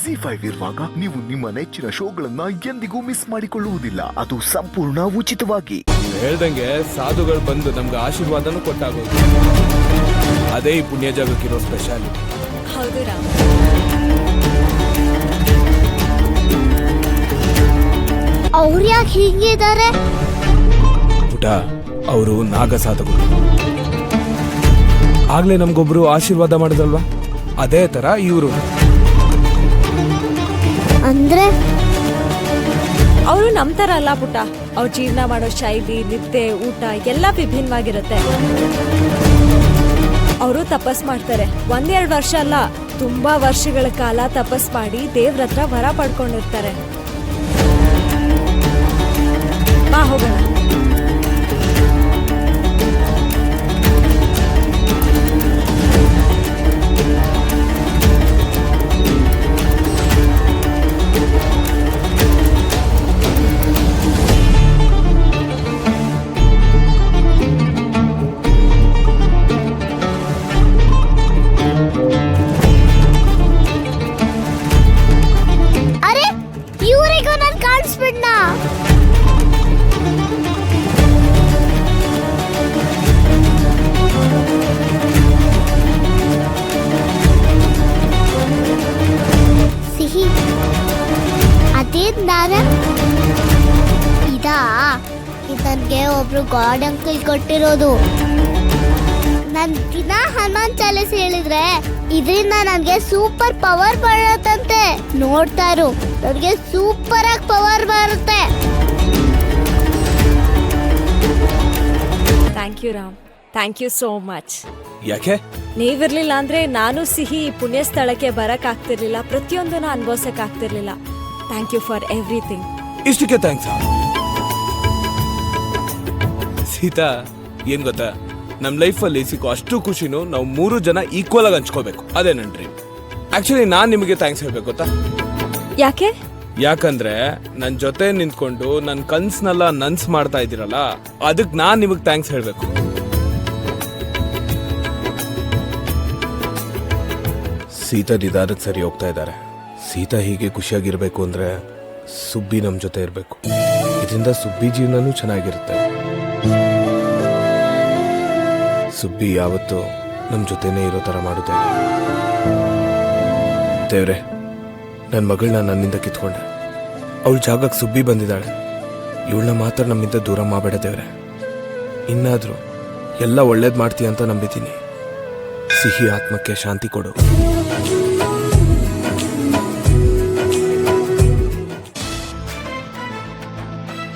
ZEE5 ಇರುವಾಗ ನೀವು ನಿಮ್ಮ ನೆಚ್ಚಿನ ಶೋಗಳನ್ನ ಎಂದಿಗೂ ಮಿಸ್ ಮಾಡಿಕೊಳ್ಳುವುದಿಲ್ಲ. ಅದು ಸಂಪೂರ್ಣ ಉಚಿತವಾಗಿ. ಹೇಳ್ದಂಗೆ ಸಾಧುಗಳು ಬಂದು ನಮ್ಗೆ ಆಶೀರ್ವಾದನೂ ಕೊಟ್ಟಾಗೋದು. ಅದೇ ಈ ಪುಣ್ಯ ಜಾಗಕ್ಕಿರೋ ಸ್ಪೆಷಾಲಿಟಿ. ಹೌದು ರಾಮ್. ಅವ್ರು ಯಾಕೆ ಹೀಗಿದ್ದಾರೆ? ಪುಟ, ಅವರು ನಾಗ ಸಾಧುಗಳು. ಆಗ್ಲೇ ನಮ್ಗೊಬ್ರು ಆಶೀರ್ವಾದ ಮಾಡಿದ್ರಲ್ವಾ, ಅದೇ ತರ ಇವರು. ಅಂದ್ರೆ ಅವರು ನಮ್ ತರ ಅಲ್ಲ ಪುಟ್ಟ. ಅವ್ರು ಜೀವನ ಮಾಡೋ ಶೈಲಿ, ನಿದ್ದೆ, ಊಟ ಎಲ್ಲ ವಿಭಿನ್ನವಾಗಿರುತ್ತೆ. ಅವರು ತಪಸ್ ಮಾಡ್ತಾರೆ. 1-2 ವರ್ಷ ಅಲ್ಲ, ತುಂಬಾ ವರ್ಷಗಳ ಕಾಲ ತಪಸ್ ಮಾಡಿ ದೇವ್ರ ಹತ್ರ ವರ ಪಡ್ಕೊಂಡಿರ್ತಾರೆ. ಬಾ ಹೋಗೋಣ. ಅರೆ, ಇವರಿಗೂ ನಾನು ಕಾಣಿಸ್ಬಿಡ್ನಾ? ಸಿಹಿ, ಅದೇನ್ ದಾರ? ಇದಾ? ಇದನ್ಗೆ ಒಬ್ರು ಗಾಡ್ ಅಂಕಲ್ ಕೊಟ್ಟಿರೋದು. ನನ್ ದಿನ ಹನುಮಾನ್ ಚಾಲಿಸ್ ಹೇಳಿದ್ರೆ ಇದರಿಂದ ನನ್ಗೆ ಸೂಪರ್ ಪವರ್ ಬರುತ್ತಂತೆ. ನೋಡ್ತಾ ಇರು, ನನಗೆ ಸೂಪರ್ ಆಗಿ ಪವರ್ ಬರುತ್ತೆ. Thank you Ram, thank you so much. ಯಾಕೆ? ನೀವಿರ್ಲಿಲ್ಲ ಅಂದ್ರೆ ನಾನು ಸಿಹಿ ಪುಣ್ಯ ಸ್ಥಳಕ್ಕೆ ಬರಕ್ ಆಗ್ತಿರ್ಲಿಲ್ಲ, ಪ್ರತಿಯೊಂದನ್ನು ಅನ್ಭವಿಸಕ್ ಆಗ್ತಿರ್ಲಿಲ್ಲ. Thank you for everything. ಇಷ್ಟಕ್ಕೆ ಥ್ಯಾಂಕ್ಸ್. ಸೀತಾ, ಏನ್ ಗೊತ್ತಾ, ನಮ್ ಲೈಫಲ್ಲಿ ಸಿಕ್ಕೋ ಅಷ್ಟು ಖುಷಿನೂ ನಾವು 3 ಜನ ಈಕ್ವಲ್ ಆಗಿ ಹಂಚ್ಕೋಬೇಕು. ಅದೇ ನನ್ ಡ್ರೀಮ್. ಆಕ್ಚುಲಿ ನಾನ್ ನಿಮಗೆ ಥ್ಯಾಂಕ್ಸ್ ಹೇಳ್ಬೇಕು ಗೊತ್ತಾ? ಯಾಕೆ? ಯಾಕಂದ್ರೆ ನನ್ ಜೊತೆ ನಿಂತ್ಕೊಂಡು ನನ್ ಕನ್ಸ್ನೆಲ್ಲ ನನ್ಸ್ ಮಾಡ್ತಾ ಇದ್ದೀರಲ್ಲ, ಅದಕ್ ನಾನ್ ನಿಮಗ್ ಥ್ಯಾಂಕ್ಸ್ ಹೇಳ್ಬೇಕು. ಸೀತಾ ನಿಧಾನಕ್ಕೆ ಸರಿ ಹೋಗ್ತಾ ಇದ್ದಾರೆ. ಸೀತಾ ಹೀಗೆ ಖುಷಿಯಾಗಿರ್ಬೇಕು ಅಂದ್ರೆ ಸುಬ್ಬಿ ನಮ್ ಜೊತೆ ಇರ್ಬೇಕು. ಇದರಿಂದ ಸುಬ್ಬಿ ಜೀವನನೂ ಚೆನ್ನಾಗಿರುತ್ತೆ. ಸುಬ್ಬಿ ಯಾವತ್ತೂ ನಮ್ ಜೊತೆನೇ ಇರೋ ತರ ಮಾಡುತ್ತೆ. ದೇವ್ರೆ, ನನ್ನ ಮಗಳನ್ನ ನನ್ನಿಂದ ಕಿತ್ಕೊಂಡೆ. ಅವಳ ಜಾಗಕ್ಕೆ ಸುಬ್ಬಿ ಬಂದಿದ್ದಾಳೆ. ಇವಳನ್ನ ಮಾತ್ರ ನಮ್ಮಿಂದ ದೂರ ಮಾಡಬೇಡ ದೇವ್ರೆ. ಇನ್ನಾದ್ರೂ ಎಲ್ಲ ಒಳ್ಳೇದ್ ಮಾಡ್ತೀಯ ಅಂತ ನಂಬಿದ್ದೀನಿ. ಸಿಹಿ ಆತ್ಮಕ್ಕೆ ಶಾಂತಿ ಕೊಡು.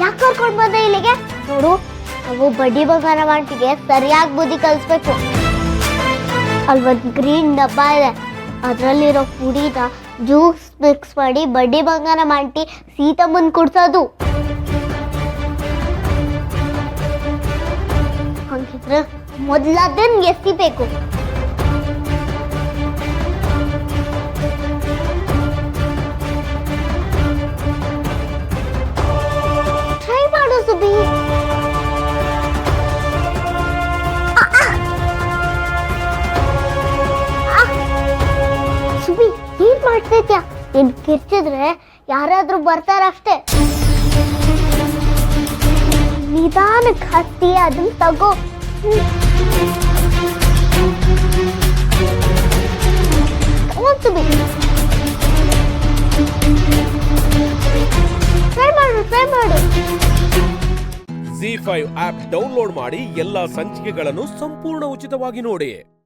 ಯಾಕೆ ಕರ್ಕೊಂಡು ಬಂದೆ ಇಲ್ಲಿಗೆ? ನೋಡು, ನಾವು ಬಡ್ಡಿ ಬಂಗಾರ ಮಾಡ್ತಿಗೆ ಸರಿಯಾಗಿ ಬುದ್ಧಿ ಕಲಿಸ್ಬೇಕು. ಅಲ್ಲೊಂದು ಗ್ರೀನ್ ಡಬ್ಬ ಇದೆ, ಅದರಲ್ಲಿರೋ ಪುಡಿನ ಜ್ಯೂಸ್ ಮಿಕ್ಸ್ ಮಾಡಿ ಬಡ್ಡಿ ಬಂಗಾರ ಮಾಡಿ ಸೀತಮ್ಮನ್ ಕುಡ್ಸೋದು. ಹಂಗಿದ್ರೆ ಮೊದಲದನ್ನ ಎಸಿಬೇಕು. ಟ್ರೈ ಮಾಡು ಸುಬ್ಬಿ. ಸುಬ್ಬಿ, ಏನ್ ಮಾಡ್ತೈತ್ಯಾ? ನೀನ್ ಕಿರ್ಚಿದ್ರೆ ಯಾರಾದ್ರೂ ಬರ್ತಾರಷ್ಟೇ. ನಿಧಾನಕ್ಕೆ ಹತ್ತಿ ಅದನ್ನ ತಗೋ. ಸುಬ್ಬಿ, ಟ್ರೈ ಮಾಡು. ZEE5 ಆಪ್ ಡೌನ್ಲೋಡ್ ಮಾಡಿ ಎಲ್ಲಾ ಸಂಚಿಕೆಗಳನ್ನು ಸಂಪೂರ್ಣ ಉಚಿತವಾಗಿ ನೋಡಿ.